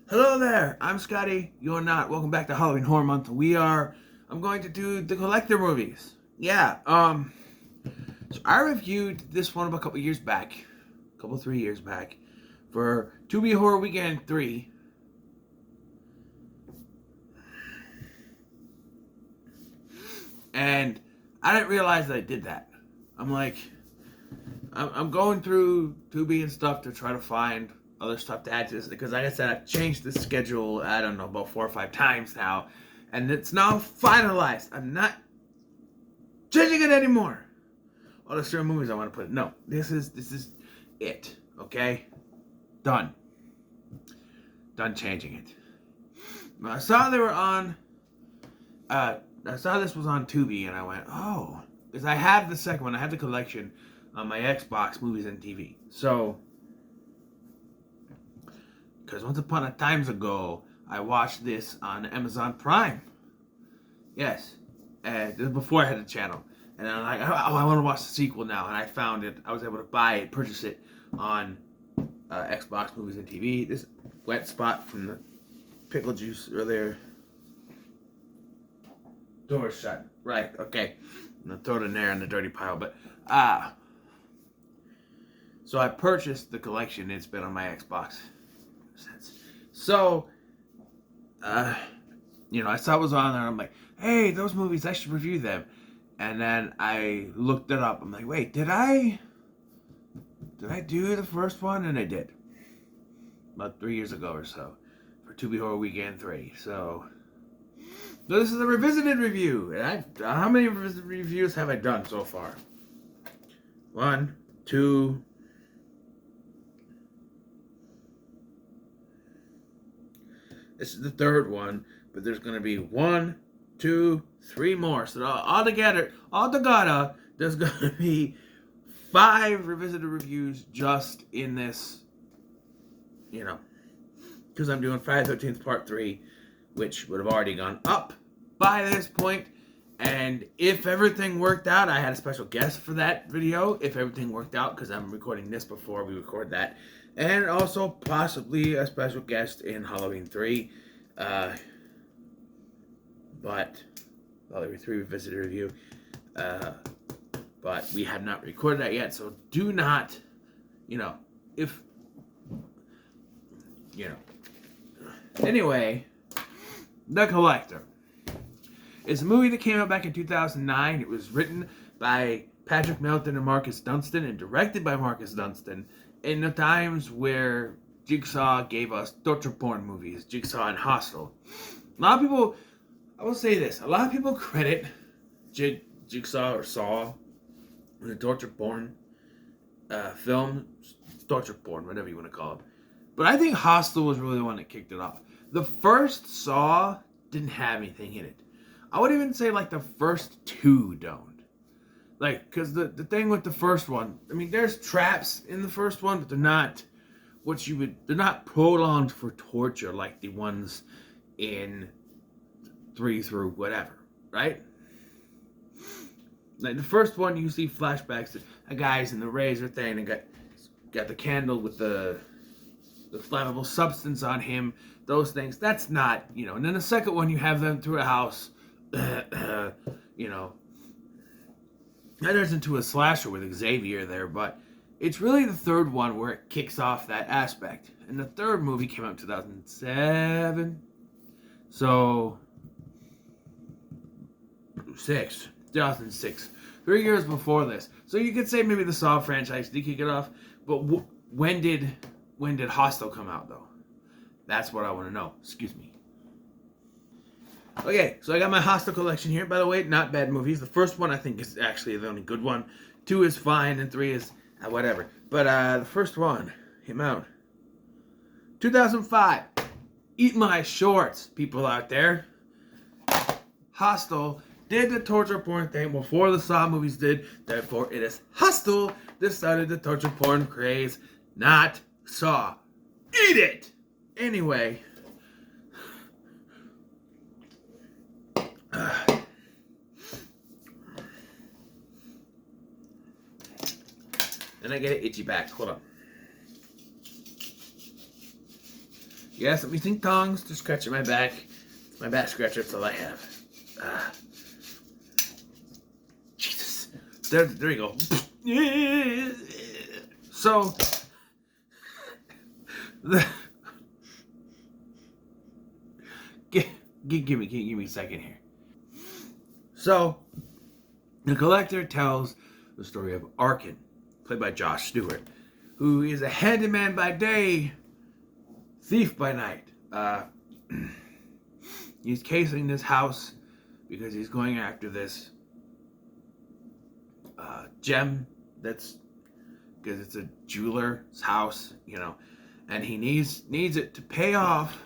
Hello there, I'm Scotty. You're not. Welcome back to Halloween Horror Month. I'm going to do the collector movies. So I reviewed this one a couple years back, 3 years back, for Tubi Horror Weekend 3. And I didn't realize that I did that. I'm like, I'm going through Tubi and stuff to try to find other stuff to add to this because, like I said, I've changed the schedule. I don't know, about 4 or 5 times now, and it's now finalized. I'm not changing it anymore. All the certain movies I want to put. No, this is it. Okay, done. Done changing it. I saw they were on. I saw this was on Tubi, and I went, oh, because I have the second one. I have the collection on my Xbox, movies and TV. So, because once upon a times ago, I watched this on Amazon Prime. Yes, before I had the channel, and I'm like, oh, I want to watch the sequel now, and I found it. I was able to buy it, purchase it on Xbox, movies and TV. This wet spot from the pickle juice earlier. Door shut. Right. Okay. I'm gonna throw it in there in the dirty pile, but so I purchased the collection. It's been on my Xbox since. So, I saw it was on there. I'm like, hey, those movies, I should review them. And then I looked it up. I'm like, wait, did I do the first one? And I did. About 3 years ago or so. For Tubi Horror Weekend 3. So this is a revisited review. And how many revisited reviews have I done so far? 1, 2. This is the third one, but there's going to be 1, 2, 3 more. So altogether, there's going to be 5 revisited reviews just in this, because I'm doing Friday the 13th Part 3, which would have already gone up by this point. And if everything worked out, I had a special guest for that video. If everything worked out, because I'm recording this before we record that. And also possibly a special guest in Halloween 3. But Halloween 3 Revisited Review. But we have not recorded that yet. So do not, Anyway, The Collector. It's a movie that came out back in 2009. It was written by Patrick Melton and Marcus Dunstan and directed by Marcus Dunstan in the times where Jigsaw gave us torture porn movies, Jigsaw and Hostel. A lot of people, I will say this, a lot of people credit Jigsaw or Saw with the torture porn film, torture porn, whatever you want to call it. But I think Hostel was really the one that kicked it off. The first Saw didn't have anything in it. I would even say like the first 2 don't. Like, because the thing with the first one, I mean, there's traps in the first one, but they're not they're not prolonged for torture like the ones in 3 through whatever, right? Like the first one, you see flashbacks to a guy's in the razor thing and got the candle with the flammable substance on him, those things. That's not, And then the second one, you have them through a house, That turns into a slasher with Xavier there, but it's really the third one where it kicks off that aspect. And the third movie came out in 2007. So, 2006. 3 years before this. So you could say maybe the Saw franchise did kick it off, but when did Hostel come out, though? That's what I want to know. Excuse me. Okay, so I got my Hostel collection here. By the way, not bad movies. The first one I think is actually the only good one. 2 is fine, and 3 is whatever. But the first one came out 2005. Eat my shorts, people out there. Hostel did the torture porn thing before the Saw movies did. Therefore, it is Hostel that started the torture porn craze, not Saw. Eat it! Anyway. And I get an itchy back. Hold on. Yes, let me think tongues to scratching my back. It's my back scratcher, that's all I have. Jesus. There you go. So, the, give me a second here. So, the collector tells the story of Arkin, played by Josh Stewart, who is a handyman by day, thief by night. He's casing this house because he's going after this gem that's because it's a jeweler's house, and he needs it to pay off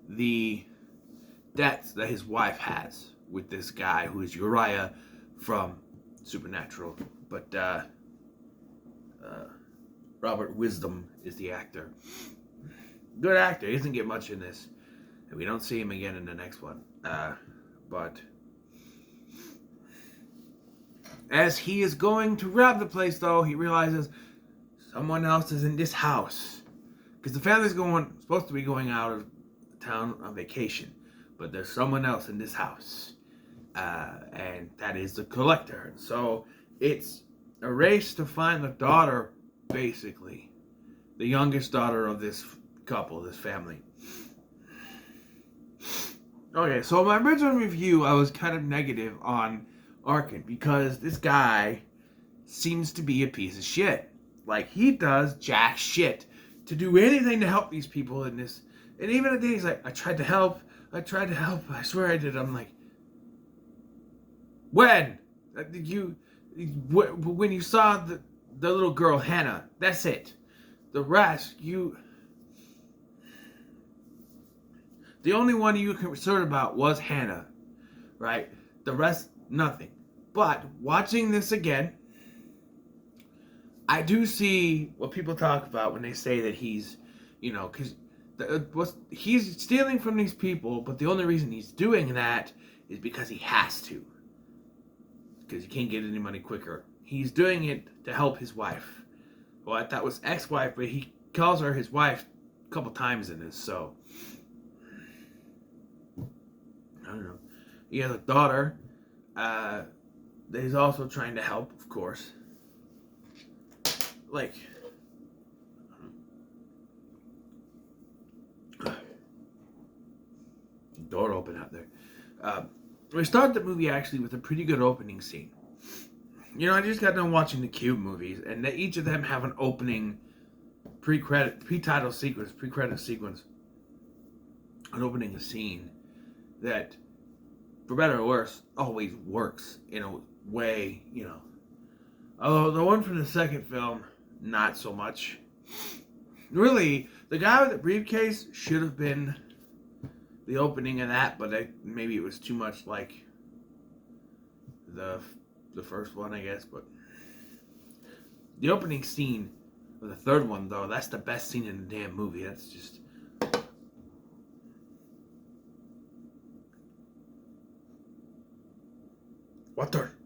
the debts that his wife has with this guy who is Uriah from Supernatural. But Robert Wisdom is the actor. Good actor. He doesn't get much in this. And we don't see him again in the next one. But as he is going to rob the place, though, he realizes someone else is in this house. Because the family's supposed to be going out of town on vacation. But there's someone else in this house. And that is the collector. So it's a race to find the daughter, basically. The youngest daughter of this couple, this family. Okay, so my original review, I was kind of negative on Arkin because this guy seems to be a piece of shit. Like, he does jack shit to do anything to help these people in this. And even at the day, he's like, I tried to help, I swear I did. I'm like, when? When you saw the little girl, Hannah, that's it. The rest, the only one you were concerned about was Hannah, right? The rest, nothing. But watching this again, I do see what people talk about when they say that he's, because he's stealing from these people, but the only reason he's doing that is because he has to. Because he can't get any money quicker. He's doing it to help his wife. Well, I thought it was ex-wife, but he calls her his wife a couple times in this, so I don't know. He has a daughter that he's also trying to help, of course. Like, door open out there. We start the movie actually with a pretty good opening scene. I just got done watching the Cube movies, and each of them have an opening pre-title sequence, pre-credit sequence, an opening scene that, for better or worse, always works in a way, Although the one from the second film, not so much. Really, the guy with the briefcase should have been the opening of that, but maybe it was too much like the first one, I guess. But the opening scene of the third one, though, that's the best scene in the damn movie. That's just water.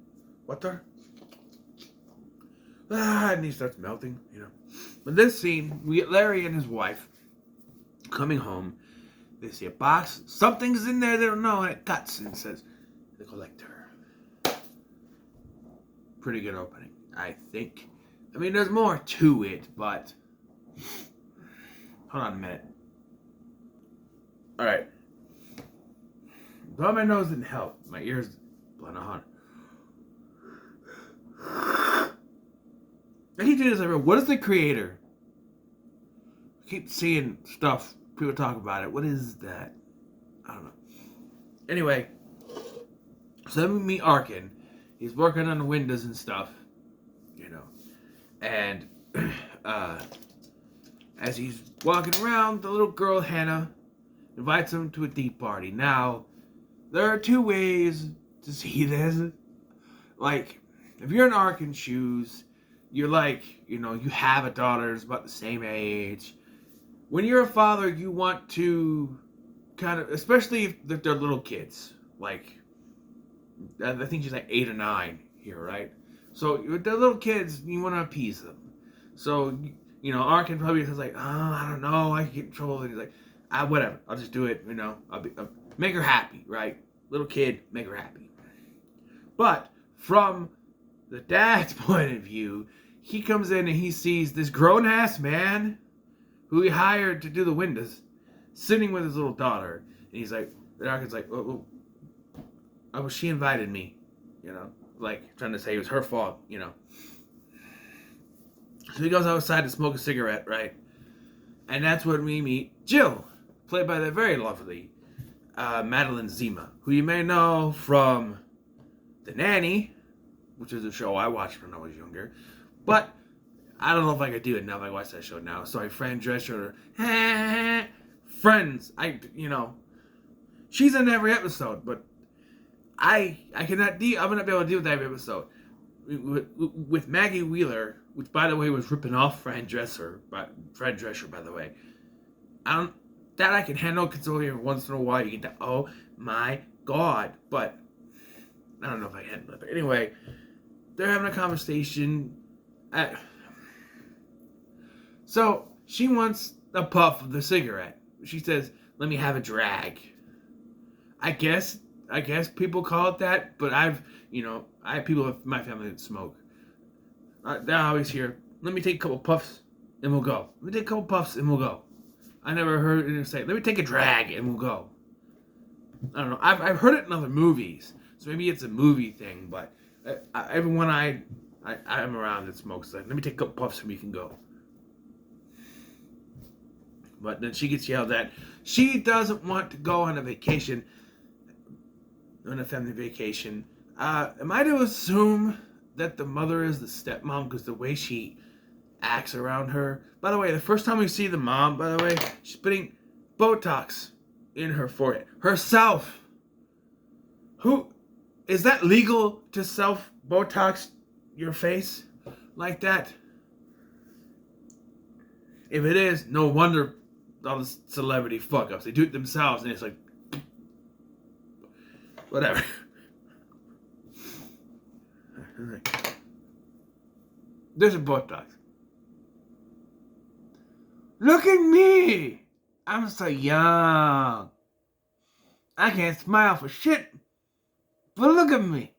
And he starts melting, But this scene, we get Larry and his wife coming home. They see a box. Something's in there they don't know, and it cuts and says, the collector. Pretty good opening, I think. I mean, there's more to it, but hold on a minute. Alright. Blowing my nose didn't help. My ears blowing a horn. I keep doing this everywhere. What is the creator? I keep seeing stuff. People talk about it. What is that? I don't know. Anyway, so then we meet Arkin. He's working on the windows and stuff, And as he's walking around, the little girl Hannah invites him to a deep party. Now, there are two ways to see this. Like, if you're in Arkin's shoes, you're like, you have a daughter that's about the same age. When you're a father, you want to kind of, especially if they're little kids. Like, I think she's like 8 or 9 here, right? So with the little kids, you want to appease them. So, Arkin probably says like, oh, I don't know, I could get in trouble. And he's like, whatever, I'll just do it. I'll make her happy, right? Little kid, make her happy. But from the dad's point of view, he comes in and he sees this grown ass man who he hired to do the windows sitting with his little daughter, and he's like, the Arkin's like, oh, she invited me, like trying to say it was her fault, So he goes outside to smoke a cigarette, right? And that's when we meet Jill, played by the very lovely Madeline Zima, who you may know from The Nanny, which is a show I watched when I was younger. But I don't know if I could do it now if I watch that show now. Sorry, Fran Drescher. Friends, she's in every episode, but I cannot I'm gonna be able to deal with every episode. With Maggie Wheeler, which by the way was ripping off Fran Drescher, by the way. I can handle, because every once in a while you get that, oh my god, but I don't know if I can. But anyway, they're having a conversation. So she wants a puff of the cigarette. She says, "Let me have a drag." I guess people call it that, but I have people in my family that smoke. They always hear, "Let me take a couple puffs and we'll go." Let me take a couple puffs and we'll go. I never heard it say, "Let me take a drag and we'll go." I don't know. I've heard it in other movies, so maybe it's a movie thing. But everyone I'm around that smokes, like, "Let me take a couple puffs and we can go." But then she gets yelled at. She doesn't want to go on a vacation, on a family vacation. Am I to assume that the mother is the stepmom because the way she acts around her? By the way, the first time we see the mom, by the way, she's putting Botox in her forehead. Herself. Who is that legal to self Botox your face like that? If it is, no wonder all the celebrity fuck ups. They do it themselves and it's like whatever. There's a Botox. Look at me! I'm so young. I can't smile for shit. But look at me.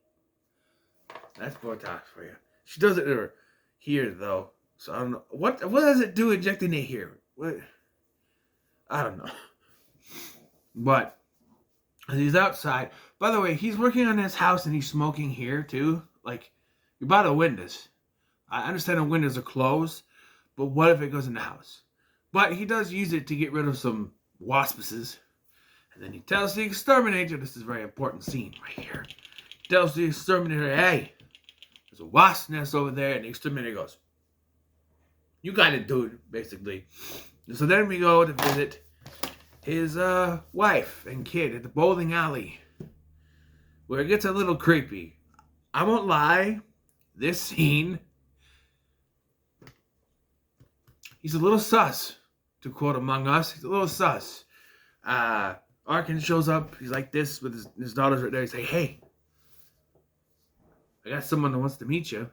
That's Botox for you. She does it here though. So I don't know. What does it do injecting it here? What? I don't know. But he's outside. By the way, he's working on his house and he's smoking here too. Like, you buy the windows. I understand the windows are closed, but what if it goes in the house? But he does use it to get rid of some waspices. And then he tells the exterminator, this is a very important scene right here. He tells the exterminator, "Hey, there's a wasp nest over there." And the exterminator goes, "You got it, dude," basically. And so then we go to visit his wife and kid at the bowling alley, where it gets a little creepy. I won't lie, this scene, he's a little sus, to quote Among Us. He's a little sus. Arkin shows up, he's like this with his daughters right there. He's like, "Hey, I got someone that wants to meet you."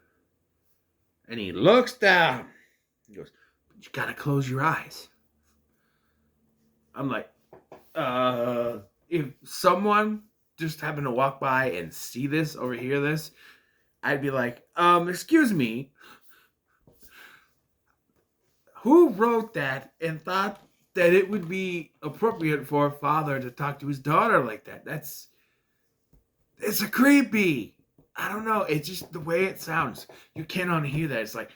And he looks down. He goes, "But you gotta close your eyes." I'm like, if someone just happened to walk by and see this, overhear this, I'd be like, excuse me, who wrote that and thought that it would be appropriate for a father to talk to his daughter like that? It's a creepy. I don't know. It's just the way it sounds. You can't unhear that. It's like,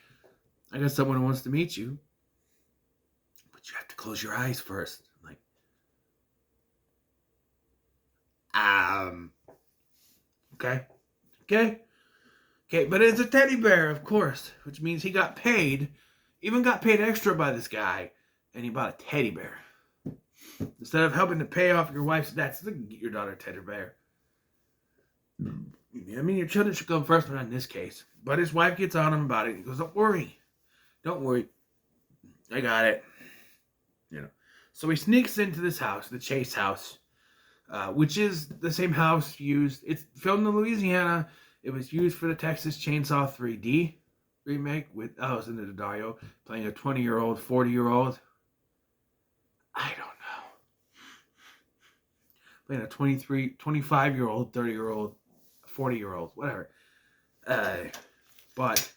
"I got someone who wants to meet you, but you have to close your eyes first." I'm like, okay. But it's a teddy bear, of course, which means he got paid, even got paid extra by this guy, and he bought a teddy bear. Instead of helping to pay off your wife's debts, get your daughter a teddy bear. I mean, your children should come first, but not in this case. But his wife gets on him about it. He goes, Don't worry. I got it. So he sneaks into this house, the Chase house, which is the same house used. It's filmed in Louisiana. It was used for the Texas Chainsaw 3D. remake with Alessandra Daddario playing a 20-year-old, 40-year-old. I don't know. Playing a 23, 25-year-old, 30-year-old, 40-year-old, whatever. But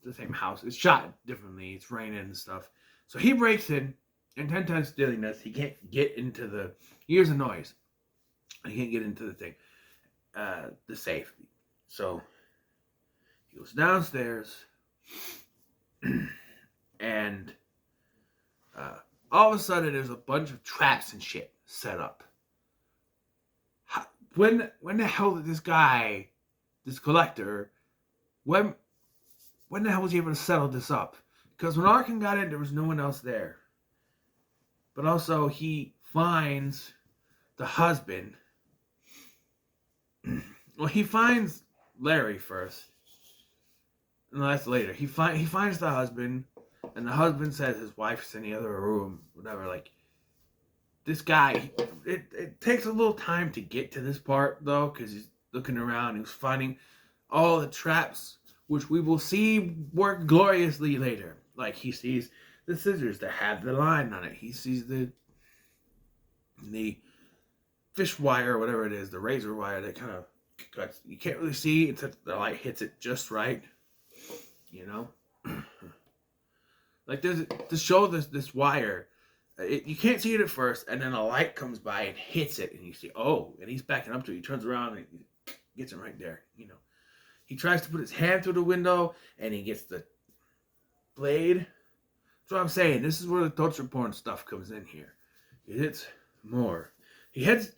the same house. It's shot differently. It's raining and stuff. So he breaks in, and 10 times stealiness. He can't get into the... He hears a noise. He can't get into the thing. The safe. So he goes downstairs, and all of a sudden there's a bunch of traps and shit set up. When the hell did this guy, this collector, when the hell was he able to settle this up? Because when Arkin got in, there was no one else there. But also, he finds the husband. Well, he finds Larry first. No, that's later. He finds the husband, and the husband says his wife's in the other room, whatever. Like, this guy, it takes a little time to get to this part, though, because he's looking around. He's finding all the traps, which we will see work gloriously later. Like, he sees the scissors that have the line on it. He sees the fish wire, or whatever it is, the razor wire that kind of cuts. You can't really see until the light hits it just right. You know? Like, there's to show this wire. You can't see it at first, and then a light comes by and hits it, and you see, oh, and he's backing up to it. He turns around and gets it right there, you know. He tries to put his hand through the window, and he gets the blade. That's what I'm saying. This is where the torture porn stuff comes in here. It's more. He heads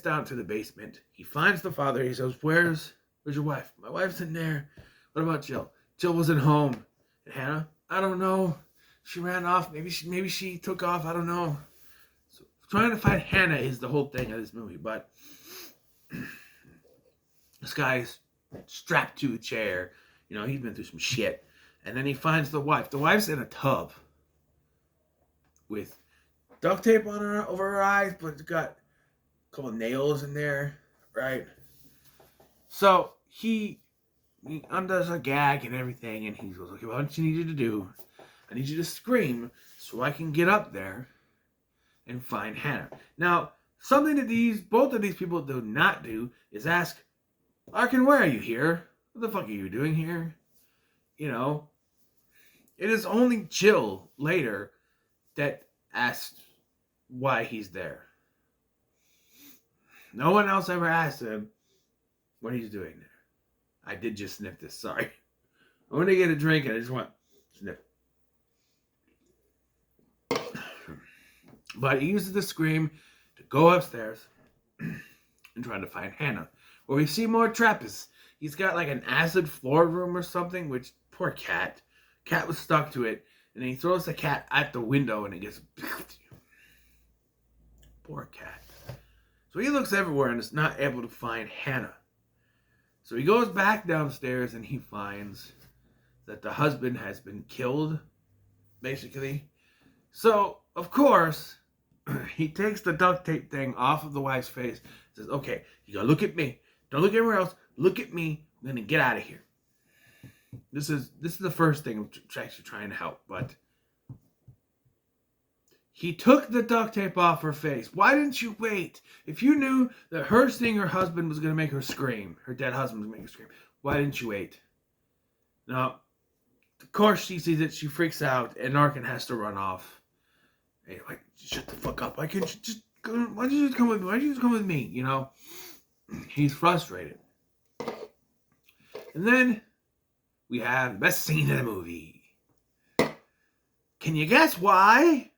down to the basement. He finds the father. He says, where's your wife? My wife's in there. What about Jill? Jill wasn't home. And Hannah? I don't know. She ran off. Maybe she took off. I don't know. So trying to find Hannah is the whole thing of this movie. But this guy's strapped to a chair. You know, he's been through some shit. And then he finds the wife. The wife's in a tub with duct tape on her over her eyes, but it's got a couple of nails in there, right? So he undoes a gag and everything, and he goes, okay, what you need you to do? I need you to scream so I can get up there and find Hannah. Now, something that both of these people do not do is ask, Arkin, where are you here? What the fuck are you doing here? You know, it is only Jill later that asked why he's there. No one else ever asked him what he's doing there. I did just sniff this, sorry. I want to get a drink and I just want to sniff. But he uses the scream to go upstairs and try to find Hannah. Where we see more Trappist. He's got like an acid floor room or something, which, poor cat. Cat was stuck to it. And then he throws the cat at the window and it gets... Poor cat. So he looks everywhere and is not able to find Hannah. So he goes back downstairs and he finds that the husband has been killed, basically. So, of course, he takes the duct tape thing off of the wife's face. Says, okay, you gotta look at me. Don't look anywhere else. Look at me. I'm gonna get out of here. This is the first thing I'm actually trying to help, but he took the duct tape off her face. Why didn't you wait? If you knew that her seeing her husband was gonna make her scream, her dead husband was gonna make her scream, why didn't you wait? Now, of course she sees it, she freaks out, and Arkin has to run off. Hey, like, shut the fuck up. Why can't you just go? Why don't you just come with me? Why don't you just come with me? You know? He's frustrated. And then we have the best scene in the movie. Can you guess why?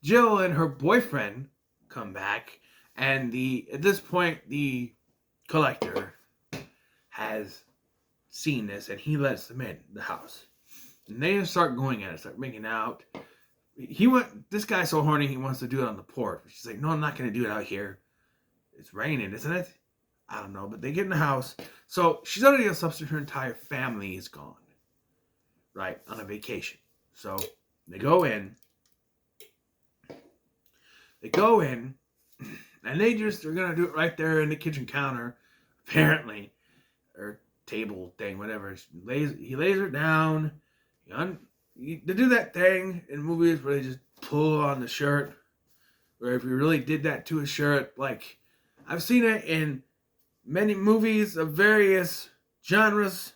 Jill and her boyfriend come back, and at this point the collector has seen this, and he lets them in the house. And they start going at it, start making out. This guy's so horny he wants to do it on the porch. She's like, no, I'm not going to do it out here. It's raining, isn't it? I don't know, but they get in the house. So she's under the assumption her entire family is gone. Right, on a vacation. So they go in. And they're going to do it right there in the kitchen counter, apparently. Or table thing, whatever. He lays her down. They do that thing in movies where they just pull on the shirt. Or if you really did that to a shirt, like I've seen it in many movies of various genres.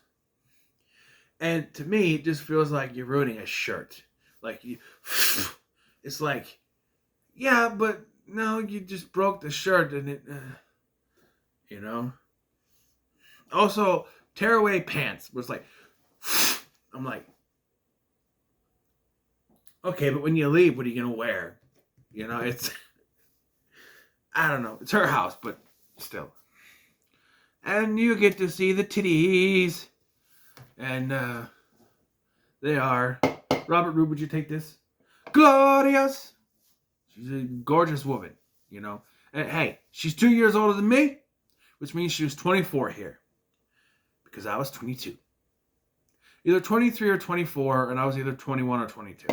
And to me, it just feels like you're ruining a shirt. Like it's like, yeah, but no, you just broke the shirt and it, you know. Also, tearaway pants was like, I'm like, okay, but when you leave, what are you gonna wear? You know, it's, I don't know, it's her house, but still. And you get to see the titties. And they are. Robert Roop, would you take this? Glorious! She's a gorgeous woman, you know. And hey, she's 2 years older than me, which means she was 24 here. Because I was 22. Either 23 or 24, and I was either 21 or 22.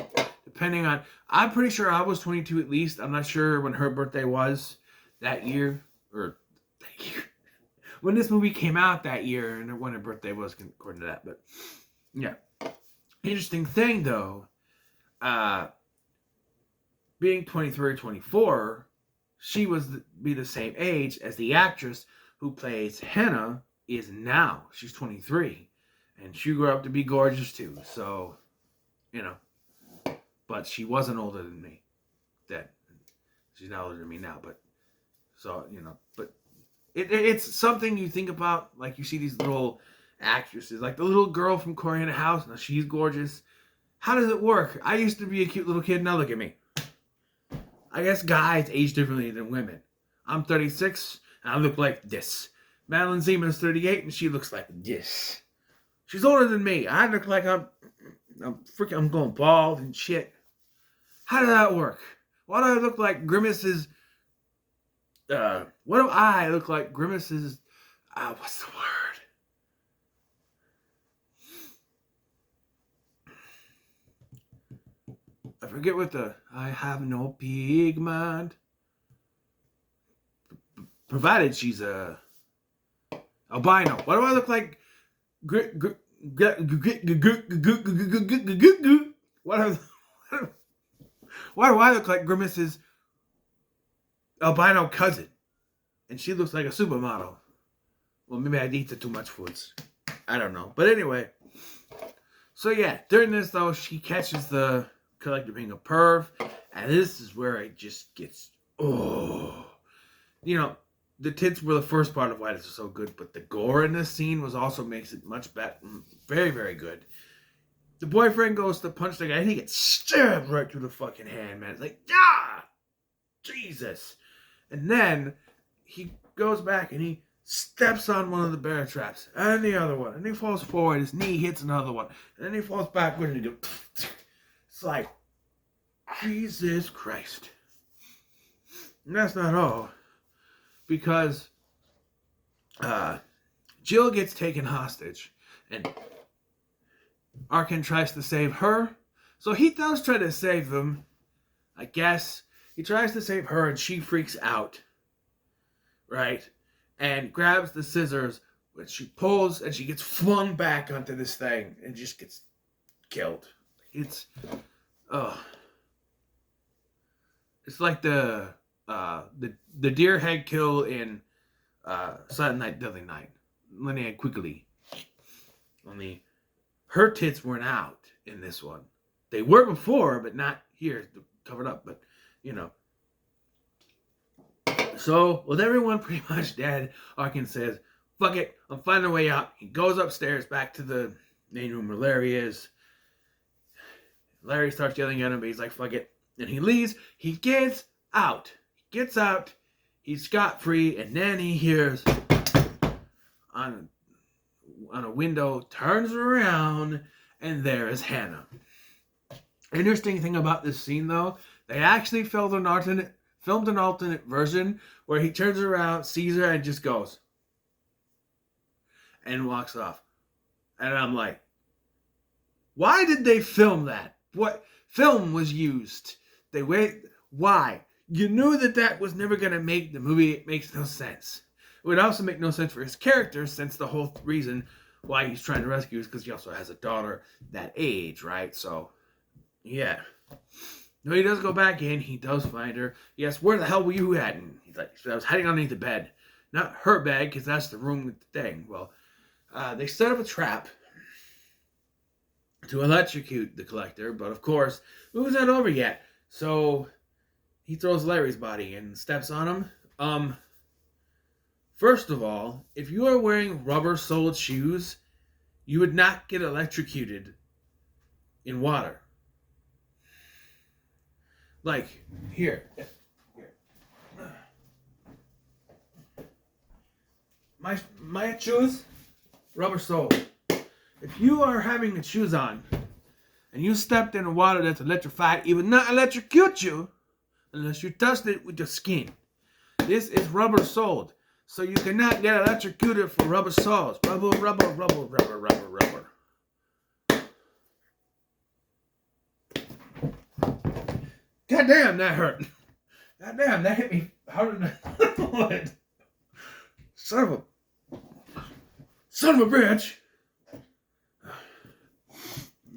Depending on, I'm pretty sure I was 22 at least. I'm not sure when her birthday was that year. When this movie came out that year, and when her birthday was, according to that. But, yeah. Interesting thing, though, being 23 or 24, she be the same age as the actress who plays Hannah is now. She's 23. And she grew up to be gorgeous, too. So, you know. But she wasn't older than me. She's not older than me now, but, so, you know, but. It's something you think about, like you see these little actresses, like the little girl from Corey in the House. Now she's gorgeous. How does it work? I used to be a cute little kid. Now look at me. I guess guys age differently than women. I'm 36 and I look like this. Madeline Zeman is 38 and she looks like this. She's older than me. I look like I'm going bald and shit. How does that work? Why do I look like Grimace's? What do I look like? Grimace's, what's the word? I forget what I have no big mind. Provided she's a albino. What do I look like? Why do I look like Grimace's albino cousin? And she looks like a supermodel. Well, maybe I eat too much foods. I don't know. But anyway. So yeah, during this though, she catches the collector being a perv. And this is where it just gets, oh. You know, the tits were the first part of why this is so good. But the gore in this scene also makes it much better. Very, very good. The boyfriend goes to punch the guy and he gets stabbed right through the fucking hand, man. It's like, ah! Jesus. And then he goes back and he steps on one of the bear traps and the other one. And he falls forward. His knee hits another one. And then he falls backward and he goes, it's like, Jesus Christ. And that's not all. Because Jill gets taken hostage. And Arkin tries to save her. So he does try to save them, I guess. He tries to save her and she freaks out. Right? And grabs the scissors, which she pulls and she gets flung back onto this thing and just gets killed. It's like the deer head kill in Silent Night, Deadly Night. Linnea Quigley. Only her tits weren't out in this one. They were before, but not here, covered up. But you know. So, with everyone pretty much dead, Arkin says, fuck it, I'm finding a way out. He goes upstairs back to the main room where Larry is. Larry starts yelling at him, but he's like, fuck it. And he leaves. He gets out. He's scot-free, and then he hears on a window, turns around, and there is Hannah. Interesting thing about this scene, though, they actually filmed an alternate version where he turns around, sees her, and just goes. And walks off. And I'm like, why did they film that? What film was used? Why? You knew that was never going to make the movie. It makes no sense. It would also make no sense for his character, since the whole reason why he's trying to rescue is because he also has a daughter that age, right? So, yeah. No, he does go back in. He does find her. He asks, where the hell were you at? And he's like, I was hiding underneath the bed. Not her bed, because that's the room with the thing. Well, they set up a trap to electrocute the Collector, but of course, it was not over yet. So, he throws Larry's body and steps on him. First of all, if you are wearing rubber-soled shoes, you would not get electrocuted in water. Like, here. My shoes, rubber sole. If you are having the shoes on and you stepped in water that's electrified, it would not electrocute you unless you touched it with your skin. This is rubber soled, so you cannot get electrocuted for rubber soles. Rubber. Goddamn, that hurt. Goddamn, that hit me harder than I thought. Son of a bitch.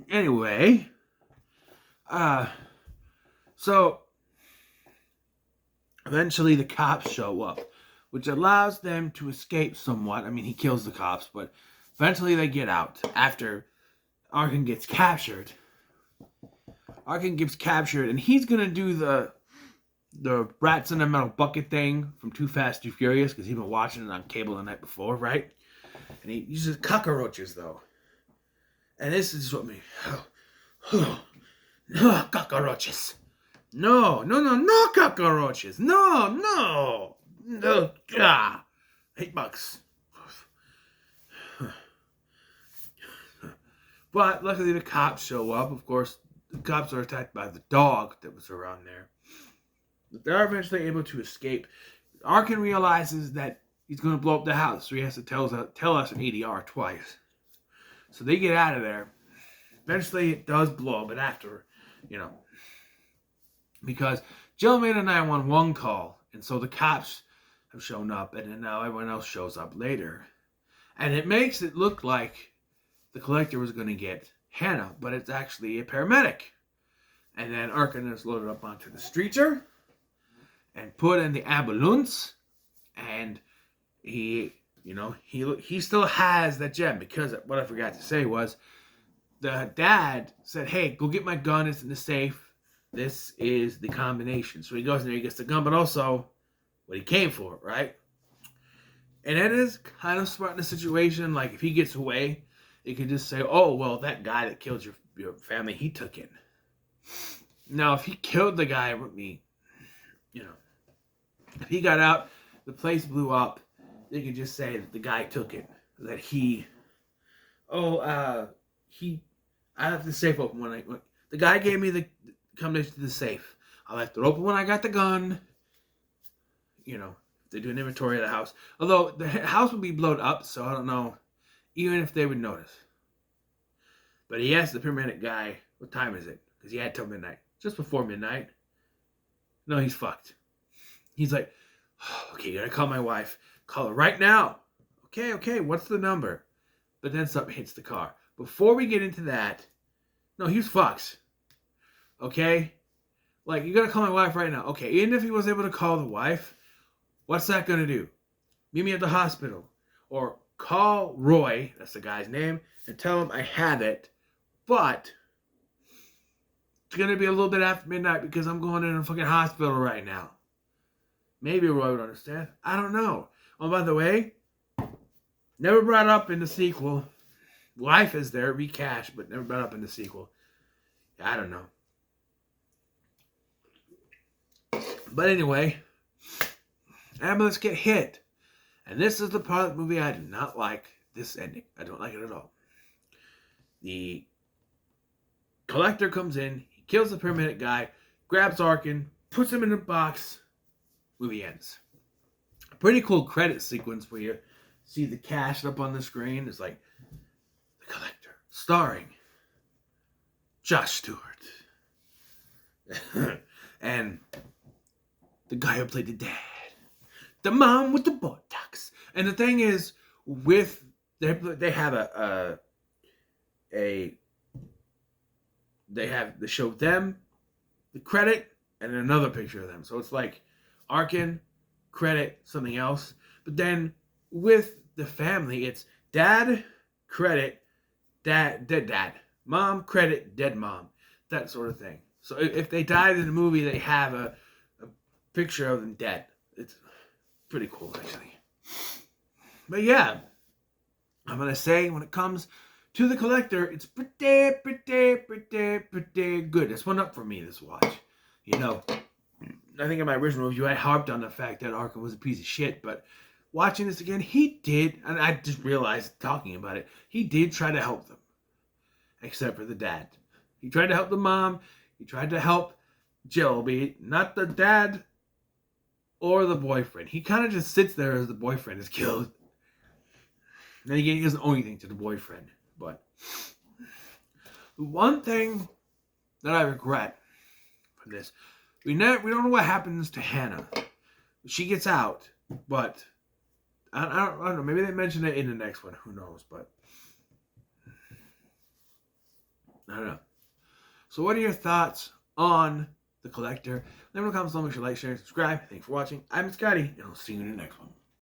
Anyway, so eventually the cops show up, which allows them to escape somewhat. I mean, he kills the cops, but eventually they get out after Arkin gets captured. Arkin gets captured, and he's gonna do the rats in a metal bucket thing from Too Fast, Too Furious, because he's been watching it on cable the night before, right? And he uses cockroaches, though. And this is what me... cockroaches. No, cockroaches. No. Hate bugs. But luckily the cops show up. Of course, the cops are attacked by the dog that was around there. But they're eventually able to escape. Arkin realizes that he's going to blow up the house, so he has to tell us an ADR twice. So they get out of there. Eventually it does blow, but after, because Jill made a 911 call, and so the cops have shown up, and then now everyone else shows up later. And it makes it look like the Collector was going to get Hannah, but it's actually a paramedic. And then Arkin is loaded up onto the stretcher and put in the ambulance, and he still has that gem, because what I forgot to say was the dad said, hey, go get my gun, it's in the safe. This is the combination. So he goes in there, he gets the gun, but also what he came for, right? And it is kind of smart in the situation. Like, if he gets away, he can just say, oh, well, that guy that killed your family, he took it. Now, if he killed the guy with me, if he got out, the place blew up, they could just say that the guy took it. That I left the safe open when the guy gave me the combination to the safe. I left it open when I got the gun. They do an inventory of the house. Although the house would be blown up, so I don't know, even if they would notice. But he asked the paramedic guy, what time is it? Because he had till midnight. Just before midnight. No, he's fucked. He's like, okay, gotta call my wife. Call her right now. Okay, what's the number? But then something hits the car. Before we get into that, no, he's fucked. Okay? Like, you gotta call my wife right now. Okay, even if he was able to call the wife, what's that gonna do? Meet me at the hospital. Or call Roy, that's the guy's name, and tell him I have it. But it's gonna be a little bit after midnight because I'm going in a fucking hospital right now. Maybe Roy would understand. I don't know. Oh, by the way, never brought up in the sequel. Wife is there, recast, but never brought up in the sequel. I don't know. But anyway, ambulance get hit. And this is the part of the movie I do not like, this ending. I don't like it at all. The Collector comes in, he kills the paramedic guy, grabs Arkin, puts him in a box, movie ends. A pretty cool credit sequence where you see the cast up on the screen. It's like, The Collector, starring Josh Stewart. And the guy who played the dad. The mom with the Botox. And the thing is, with they have a they show them, the credit, and another picture of them. So it's like Arkin, credit, something else. But then with the family, it's dad, credit, dead dad, mom, credit, dead mom, that sort of thing. So if they died in the movie, they have a picture of them dead. It's pretty cool, actually. But yeah, I'm gonna say when it comes to The Collector, it's pretty good. It's one up for me this watch. You know, I think in my original review I harped on the fact that Arkham was a piece of shit, but watching this again, he did, and I just realized talking about it, he did try to help them, except for the dad. He tried to help the mom. He tried to help Jill, be not the dad or the boyfriend. He kind of just sits there as the boyfriend is killed. Then again, he doesn't owe anything to the boyfriend. But the one thing that I regret from this, we don't know what happens to Hannah. She gets out, but I don't know. Maybe they mention it in the next one. Who knows? But I don't know. So what are your thoughts on The Collector? Let me know in the comments below. Make sure to like, share, and subscribe. Thanks for watching. I'm Scotty, and I'll see you in the next one.